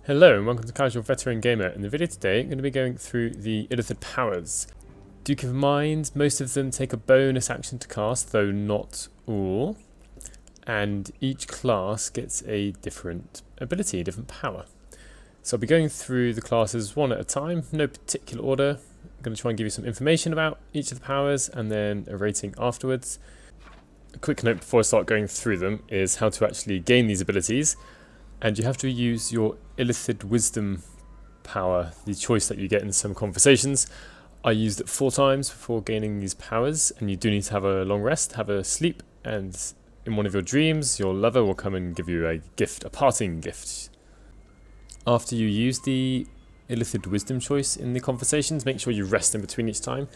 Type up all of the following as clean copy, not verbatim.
Hello and welcome to Casual Veteran Gamer. In the video today I'm going to be going through the Illithid powers. Do keep in mind most of them take a bonus action to cast, though not all, and each class gets a different ability, a different power. So I'll be going through the classes one at a time, no particular order. I'm going to try and give you some information about each of the powers and then a rating afterwards. A quick note before I start going through them is how to actually gain these abilities. And you have to use your Illithid Wisdom power, the choice that you get in some conversations. I used it 4 times before gaining these powers, and you do need to have a long rest, have a sleep, and in one of your dreams, your lover will come and give you a gift, a parting gift. After you use the Illithid Wisdom choice in the conversations, make sure you rest in between each time.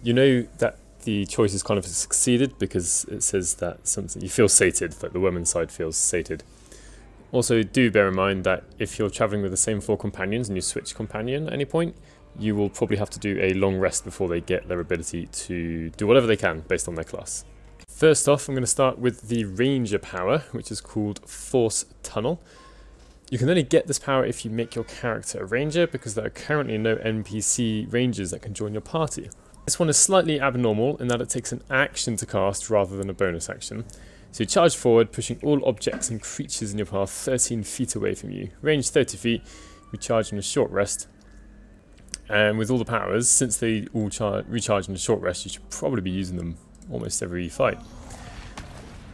You know that the choice is kind of succeeded because it says that something you feel sated, like the woman's side feels sated. Also, do bear in mind that if you're travelling with the same 4 companions and you switch companion at any point, you will probably have to do a long rest before they get their ability to do whatever they can based on their class. First off, I'm going to start with the Ranger power, which is called Force Tunnel. You can only get this power if you make your character a Ranger, because there are currently no NPC Rangers that can join your party. This one is slightly abnormal in that it takes an action to cast rather than a bonus action. So you charge forward, pushing all objects and creatures in your path 13 feet away from you. Range 30 feet, we charge in a short rest. And with all the powers, since they all recharge in a short rest, you should probably be using them almost every fight.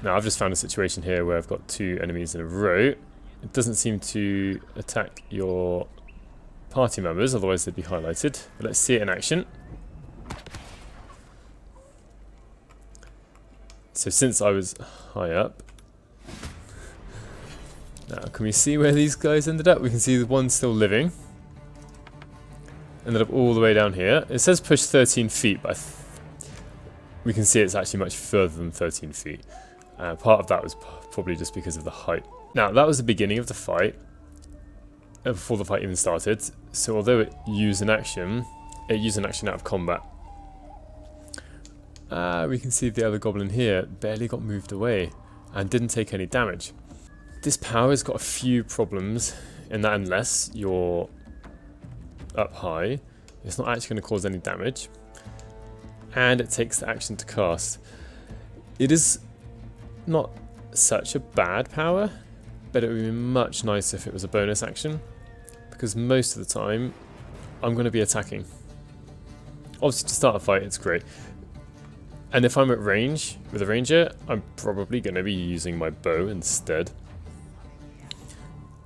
Now I've just found a situation here where I've got 2 enemies in a row. It doesn't seem to attack your party members, otherwise they'd be highlighted. But let's see it in action. So since I was high up, now can we see where these guys ended up? We can see the one still living. Ended up all the way down here. It says push 13 feet, but we can see it's actually much further than 13 feet. Part of that was probably just because of the height. Now that was the beginning of the fight, before the fight even started. So although it used an action out of combat. We can see the other goblin here barely got moved away and didn't take any damage. This power has got a few problems in that unless you're up high, it's not actually going to cause any damage, and it takes the action to cast. It is not such a bad power, but it would be much nicer if it was a bonus action, because most of the time I'm going to be attacking. Obviously to start a fight it's great. And if I'm at range with a ranger, I'm probably going to be using my bow instead.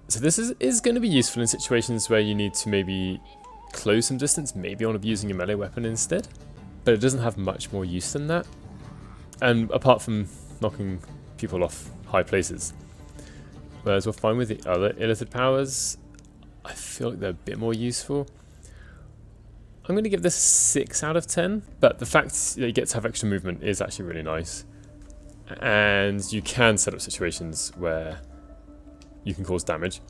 So this is going to be useful in situations where you need to maybe close some distance, maybe want to be using a melee weapon instead. But it doesn't have much more use than that. And apart from knocking people off high places. Whereas we'll find with the other Illithid powers, I feel like they're a bit more useful. I'm going to give this 6 out of 10, but the fact that you get to have extra movement is actually really nice. And you can set up situations where you can cause damage.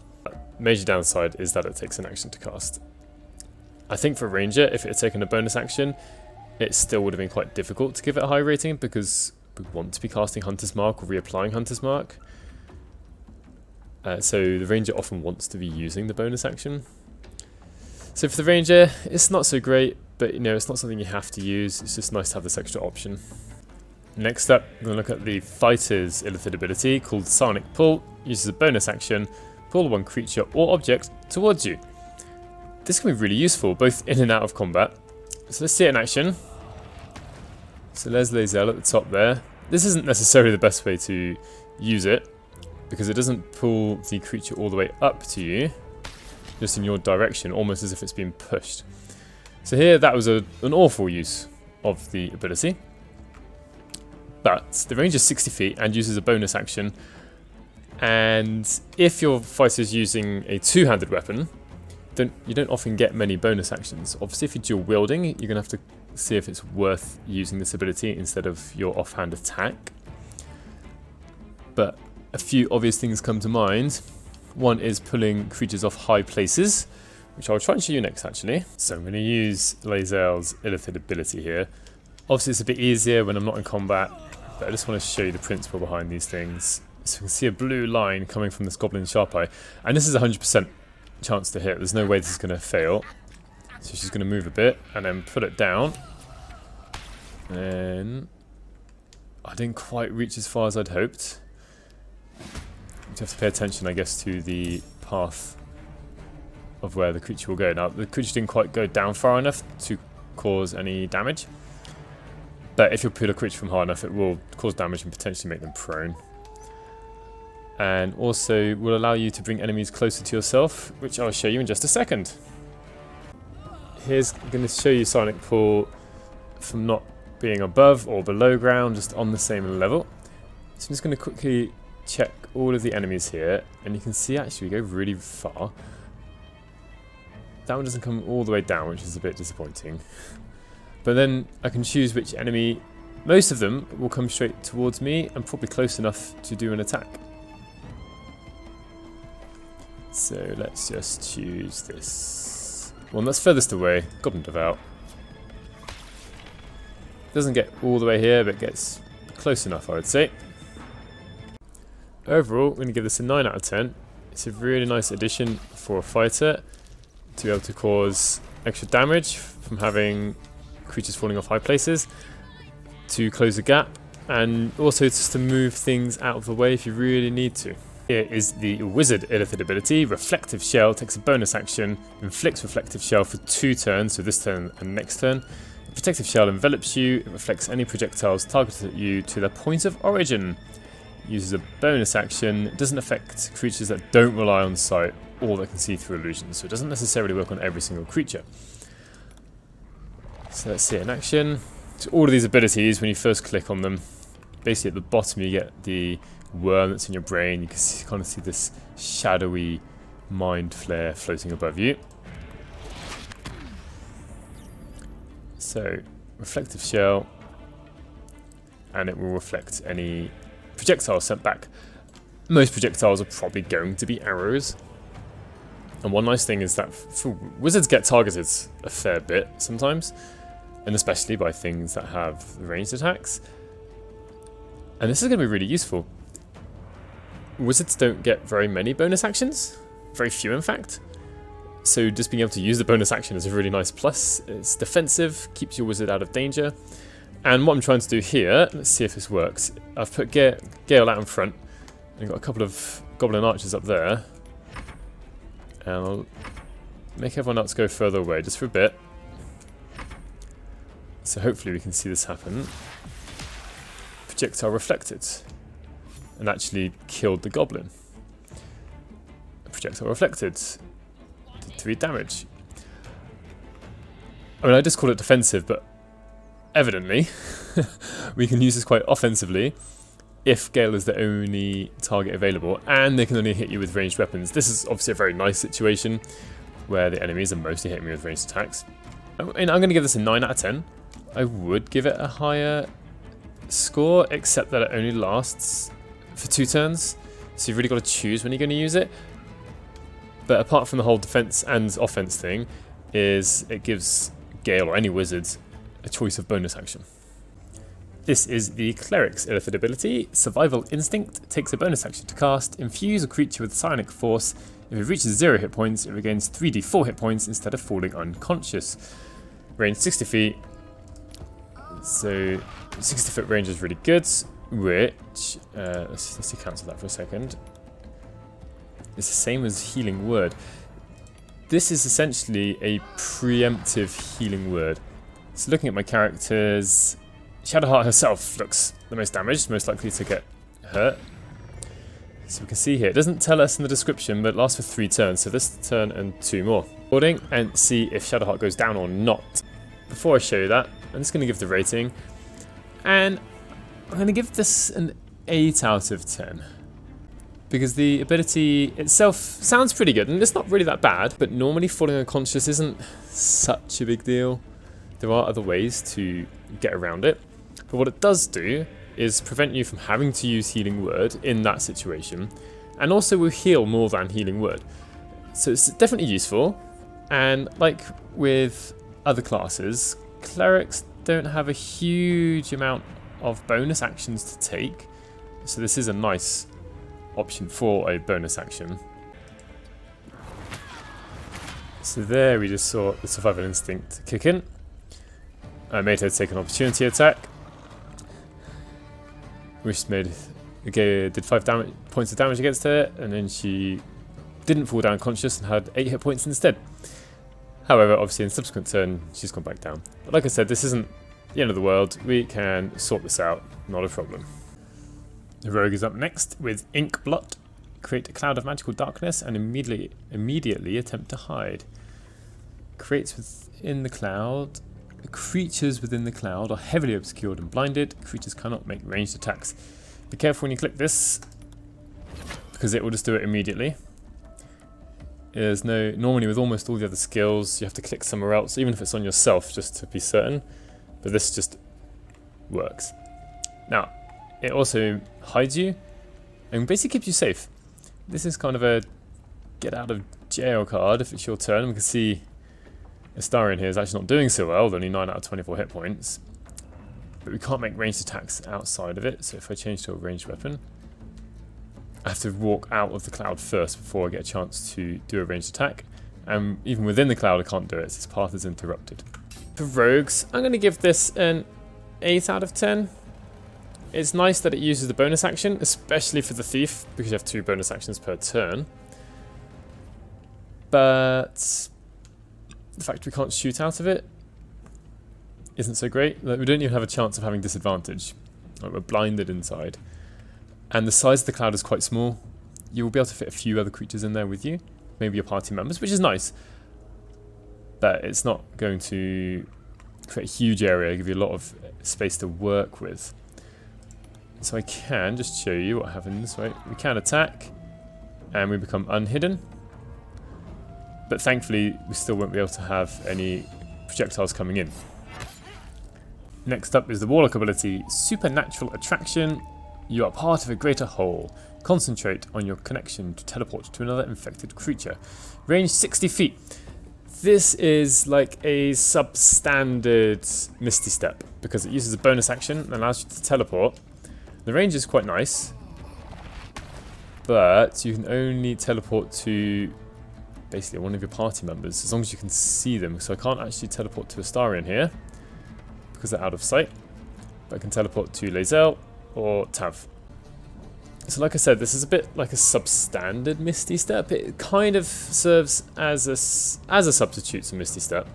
Major downside is that it takes an action to cast. I think for Ranger, if it had taken a bonus action, it still would have been quite difficult to give it a high rating, because we want to be casting Hunter's Mark or reapplying Hunter's Mark. So the Ranger often wants to be using the bonus action. So for the Ranger, it's not so great, but it's not something you have to use. It's just nice to have this extra option. Next up, we're going to look at the Fighter's Illithid ability called Sonic Pull. Uses a bonus action, pull one creature or object towards you. This can be really useful, both in and out of combat. So let's see it in action. So there's Lazel at the top there. This isn't necessarily the best way to use it, because it doesn't pull the creature all the way up to you, just in your direction, almost as if it's being pushed. So here, that was an awful use of the ability. But the range is 60 feet and uses a bonus action. And if your fighter is using a 2-handed weapon, you don't often get many bonus actions. Obviously, if you're dual wielding, you're going to have to see if it's worth using this ability instead of your offhand attack. But a few obvious things come to mind. One is pulling creatures off high places, which I'll try and show you next actually. So I'm going to use Lazel's Illithid ability here. Obviously it's a bit easier when I'm not in combat, but I just want to show you the principle behind these things. So you can see a blue line coming from this Goblin Sharp Eye, and this is 100% chance to hit. There's no way this is going to fail. So she's going to move a bit and then put it down. And I didn't quite reach as far as I'd hoped. You have to pay attention, I guess, to the path of where the creature will go. Now, the creature didn't quite go down far enough to cause any damage. But if you put a creature from high enough, it will cause damage and potentially make them prone. And also will allow you to bring enemies closer to yourself, which I'll show you in just a second. Here's going to show you Sonic Pool from not being above or below ground, just on the same level. So I'm just going to quickly check all of the enemies here, and you can see actually we go really far. That one doesn't come all the way down, which is a bit disappointing. But then I can choose which enemy. Most of them will come straight towards me and probably close enough to do an attack. So let's just choose this one that's furthest away, Goblin Devout. Doesn't get all the way here, but gets close enough, I would say. Overall, I'm going to give this a 9 out of 10. It's a really nice addition for a fighter to be able to cause extra damage from having creatures falling off high places, to close a gap, and also just to move things out of the way if you really need to. Here is the Wizard Illithid ability. Reflective Shell takes a bonus action, inflicts Reflective Shell for 2 turns, so this turn and next turn. Protective Shell envelops you, it reflects any projectiles targeted at you to their point of origin. Uses a bonus action, it doesn't affect creatures that don't rely on sight or that can see through illusions, so it doesn't necessarily work on every single creature. So let's see it in action. So all of these abilities, when you first click on them, basically at the bottom you get the worm that's in your brain. You can kind of see this shadowy mind flare floating above you. So, Reflective Shell, and it will reflect any projectiles sent back. Most projectiles are probably going to be arrows. And one nice thing is that wizards get targeted a fair bit sometimes, and especially by things that have ranged attacks. And this is going to be really useful. Wizards don't get very many bonus actions, very few in fact. So just being able to use the bonus action is a really nice plus. It's defensive, keeps your wizard out of danger. And what I'm trying to do here, let's see if this works. I've put Gale out in front, and got a couple of goblin archers up there. And I'll make everyone else go further away just for a bit. So hopefully we can see this happen. Projectile reflected, and actually killed the goblin. Projectile reflected, did 3 damage. I mean, I just call it defensive, but evidently we can use this quite offensively if Gale is the only target available, and they can only hit you with ranged weapons. This is obviously a very nice situation where the enemies are mostly hitting me with ranged attacks. And I'm going to give this a 9 out of 10. I would give it a higher score, except that it only lasts for 2 turns, so you've really got to choose when you're going to use it. But apart from the whole defense and offense thing, is it gives Gale or any wizards a choice of bonus action. This is the Cleric's Illithid ability. Survival Instinct takes a bonus action to cast. Infuse a creature with Psionic Force. If it reaches 0 hit points, it regains 3d4 hit points instead of falling unconscious. Range 60 feet. So 60 foot range is really good, which, let's see, cancel that for a second. It's the same as Healing Word. This is essentially a preemptive healing word. So looking at my characters, Shadowheart herself looks the most damaged, most likely to get hurt. So we can see here, it doesn't tell us in the description, but it lasts for 3 turns, so this turn and 2 more. Recording and see if Shadowheart goes down or not. Before I show you that, I'm just going to give the rating, and I'm going to give this an 8 out of 10. Because the ability itself sounds pretty good, and it's not really that bad, but normally falling unconscious isn't such a big deal. There are other ways to get around it. But what it does do is prevent you from having to use Healing Word in that situation, and also will heal more than Healing Word. So it's definitely useful, and like with other classes, Clerics don't have a huge amount of bonus actions to take, so this is a nice option for a bonus action. So there we just saw the survival instinct kick in. I made her take an opportunity attack, which did 5 points of damage against her, and then she didn't fall down conscious and had 8 hit points instead. However, obviously in subsequent turn, she's gone back down. But like I said, this isn't the end of the world. We can sort this out, not a problem. The rogue is up next with Ink Blot. Create a cloud of magical darkness and immediately attempt to hide. Creates within the cloud. Creatures within the cloud are heavily obscured and blinded. Creatures cannot make ranged attacks. Be careful when you click this, because it will just do it immediately. There's normally with almost all the other skills, you have to click somewhere else, even if it's on yourself, just to be certain. But this just works. Now, it also hides you and basically keeps you safe. This is kind of a get out of jail card if it's your turn. We can see Astarion here is actually not doing so well, with only 9 out of 24 hit points. But we can't make ranged attacks outside of it, so if I change to a ranged weapon, I have to walk out of the cloud first before I get a chance to do a ranged attack. And even within the cloud I can't do it, so this path is interrupted. For rogues, I'm going to give this an 8 out of 10. It's nice that it uses the bonus action, especially for the thief, because you have 2 bonus actions per turn. But the fact we can't shoot out of it isn't so great. Like, we don't even have a chance of having disadvantage. Like, we're blinded inside. And the size of the cloud is quite small. You will be able to fit a few other creatures in there with you. Maybe your party members, which is nice. But it's not going to create a huge area, give you a lot of space to work with. So I can just show you what happens. Right? We can attack, and we become unhidden. But thankfully, we still won't be able to have any projectiles coming in. Next up is the Warlock ability, Supernatural Attraction. You are part of a greater whole. Concentrate on your connection to teleport to another infected creature. Range 60 feet. This is like a substandard Misty Step, because it uses a bonus action and allows you to teleport. The range is quite nice, but you can only teleport to basically one of your party members, as long as you can see them. So I can't actually teleport to Astarion here, because they're out of sight. But I can teleport to Lae'zel or Tav. So like I said, this is a bit like a substandard Misty Step. It kind of serves as a substitute to Misty Step.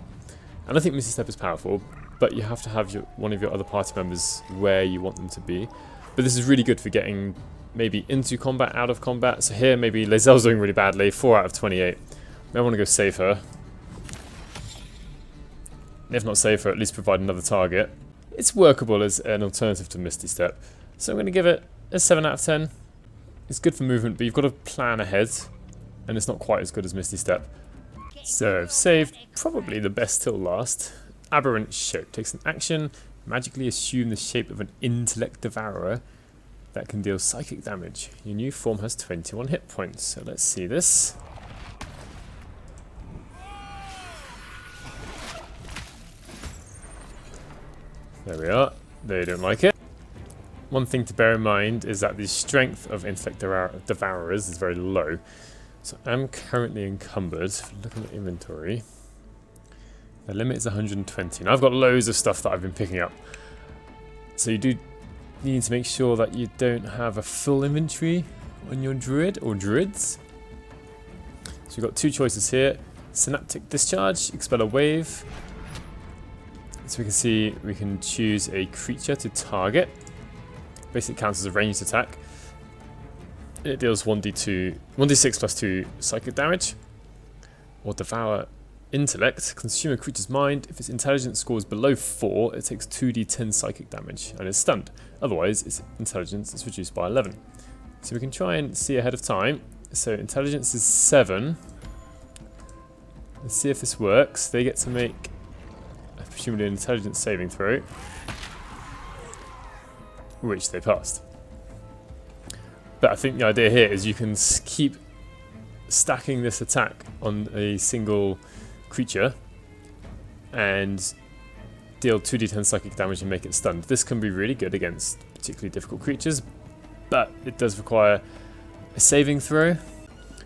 And I think Misty Step is powerful, but you have to have one of your other party members where you want them to be. But this is really good for getting maybe into combat, out of combat. So here maybe Lae'zel's doing really badly, 4 out of 28. I want to go save her. If not save her, at least provide another target. It's workable as an alternative to Misty Step. So I'm going to give it a 7 out of 10. It's good for movement, but you've got to plan ahead, and it's not quite as good as Misty Step. So I've saved probably the best till last. Aberrant Shape takes an action, magically assume the shape of an intellect devourer that can deal psychic damage. Your new form has 21 hit points, so let's see this. There we are. They don't like it. One thing to bear in mind is that the strength of intellect devourers is very low. So I'm currently encumbered. If you look at the inventory, the limit is 120. Now I've got loads of stuff that I've been picking up. So you do need to make sure that you don't have a full inventory on your druid or druids. So you've got 2 choices here. Synaptic Discharge, expel a wave. So we can see we can choose a creature to target. Basically counts as a ranged attack. It deals 1d6 plus 2 psychic damage. Or Devour Intellect. Consume a creature's mind. If its intelligence scores below 4, it takes 2d10 psychic damage and is stunned. Otherwise, its intelligence is reduced by 11. So we can try and see ahead of time. So intelligence is 7. Let's see if this works. They get to make presumably an intelligence saving throw, which they passed. But I think the idea here is you can keep stacking this attack on a single creature and deal 2d10 psychic damage and make it stunned. This can be really good against particularly difficult creatures, but it does require a saving throw.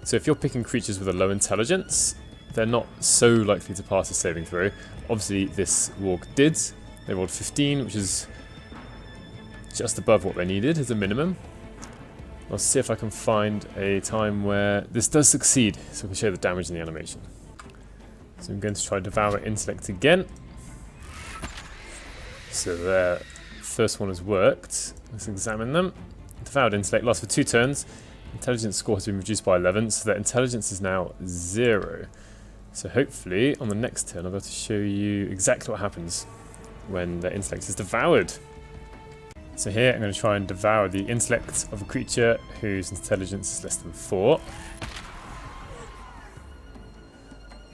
So if you're picking creatures with a low intelligence, they're not so likely to pass a saving throw. Obviously this warg did. They rolled 15, which is just above what they needed as a minimum. I'll see if I can find a time where this does succeed, so I can show the damage in the animation. So I'm going to try Devour Intellect again. So the first one has worked. Let's examine them. Devoured Intellect lasts for 2 turns. Intelligence score has been reduced by 11, so their intelligence is now 0. So hopefully on the next turn I'll be able to show you exactly what happens when their intellect is devoured. So here I'm going to try and devour the intellect of a creature whose intelligence is less than 4.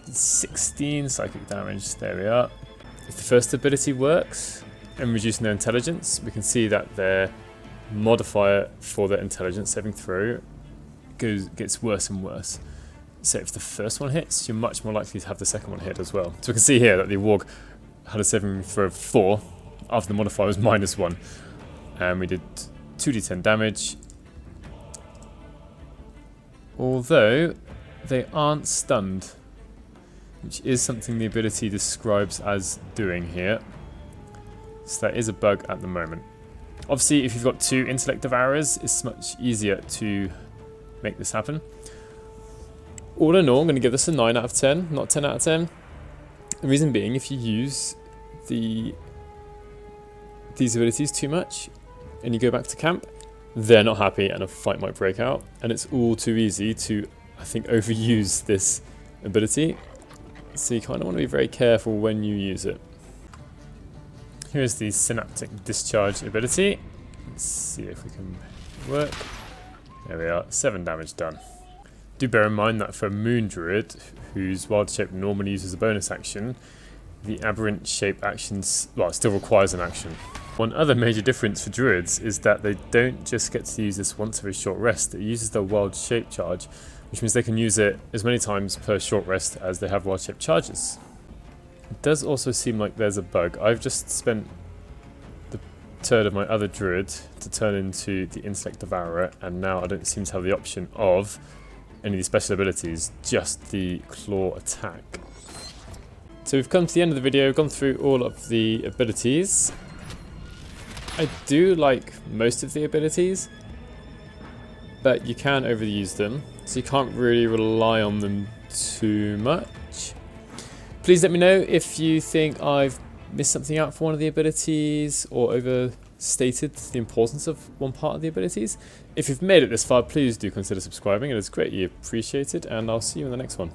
16 psychic damage, there we are. If the first ability works and reducing their intelligence, we can see that their modifier for their intelligence saving throw gets worse and worse. So if the first one hits, you're much more likely to have the second one hit as well. So we can see here that the warg had a saving throw of 4 after the modifier was -1. And we did 2d10 damage. Although they aren't stunned, which is something the ability describes as doing here. So that is a bug at the moment. Obviously, if you've got 2 intellect devourers, it's much easier to make this happen. All in all, I'm going to give this a 9 out of 10, not 10 out of 10. The reason being, if you use these abilities too much and you go back to camp, they're not happy and a fight might break out. And it's all too easy to, I think, overuse this ability. So you kind of want to be very careful when you use it. Here's the Synaptic Discharge ability. Let's see if we can work. There we are, 7 damage done. Do bear in mind that for a Moon Druid, whose Wild Shape normally uses a bonus action, the Aberrant Shape actions, well, still requires an action. One other major difference for Druids is that they don't just get to use this once every short rest, it uses their Wild Shape charge, which means they can use it as many times per short rest as they have Wild Shape charges. It does also seem like there's a bug. I've just spent the turn of my other Druid to turn into the Intellect Devourer, and now I don't seem to have the option of any of these special abilities, just the claw attack. So we've come to the end of the video, gone through all of the abilities. I do like most of the abilities, but you can overuse them, so you can't really rely on them too much. Please let me know if you think I've missed something out for one of the abilities or overstated the importance of one part of the abilities. If you've made it this far, please do consider subscribing. It is greatly appreciated, and I'll see you in the next one.